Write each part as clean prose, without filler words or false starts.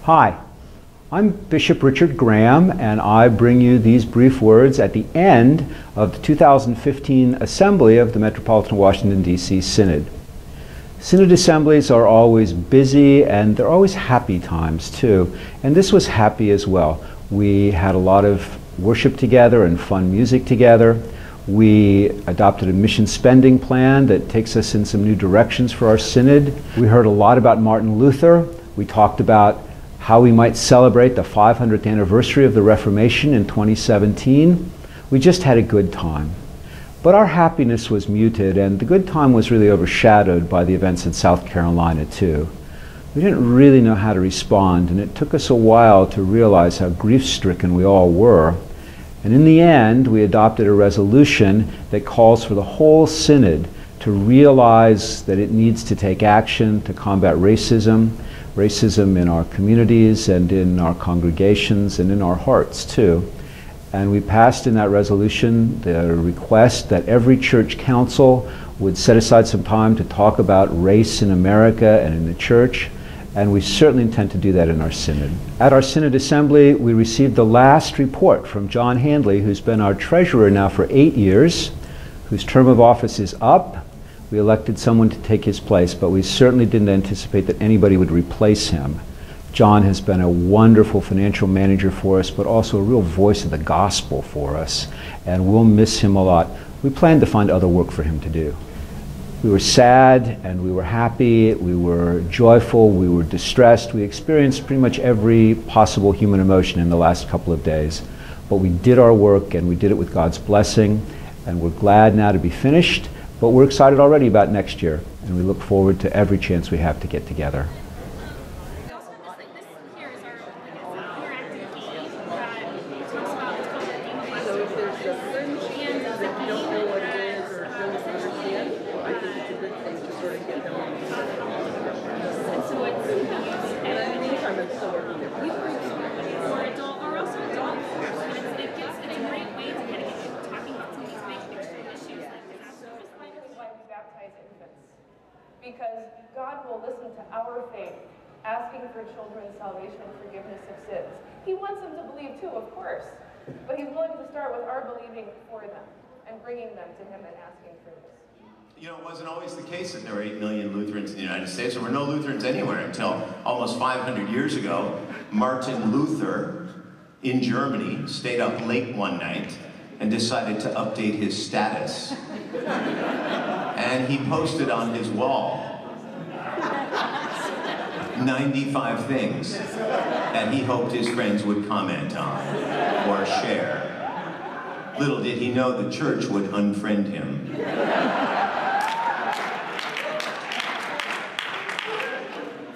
Hi, I'm Bishop Richard Graham, and I bring you these brief words at the end of the 2015 Assembly of the Metropolitan Washington, D.C. Synod. Synod assemblies are always busy, and they're always happy times too, and this was happy as well. We had a lot of worship together and fun music together. We adopted a mission spending plan that takes us in some new directions for our synod. We heard a lot about Martin Luther. We talked about how we might celebrate the 500th anniversary of the Reformation in 2017. We just had a good time. But our happiness was muted, and the good time was really overshadowed by the events in South Carolina too. We didn't really know how to respond, and it took us a while to realize how grief-stricken we all were. And in the end, we adopted a resolution that calls for the whole synod to realize that it needs to take action to combat racism in our communities and in our congregations and in our hearts too. And we passed in that resolution the request that every church council would set aside some time to talk about race in America and in the church, and we certainly intend to do that in our synod. At our Synod Assembly, we received the last report from John Handley, who's been our treasurer now for 8 years, whose term of office is up. We elected someone to take his place, but we certainly didn't anticipate that anybody would replace him. John has been a wonderful financial manager for us, but also a real voice of the gospel for us, and we'll miss him a lot. We plan to find other work for him to do. We were sad, and we were happy, we were joyful, we were distressed. We experienced pretty much every possible human emotion in the last couple of days. But we did our work, and we did it with God's blessing, and we're glad now to be finished. But we're excited already about next year, and we look forward to every chance we have to get together. Because God will listen to our faith, asking for children's salvation and forgiveness of sins. He wants them to believe too, of course, but he's willing to start with our believing for them and bringing them to him and asking for this. You know, it wasn't always the case that there were 8 million Lutherans in the United States. There were no Lutherans anywhere until almost 500 years ago. Martin Luther in Germany stayed up late one night and decided to update his status. And he posted on his wall 95 things that he hoped his friends would comment on or share. Little did he know the church would unfriend him.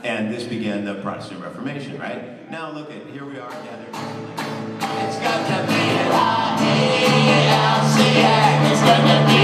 And this began the Protestant Reformation, right? Now look at, here we are gathered. It's got to be an I-E-L-C-A. It's gonna be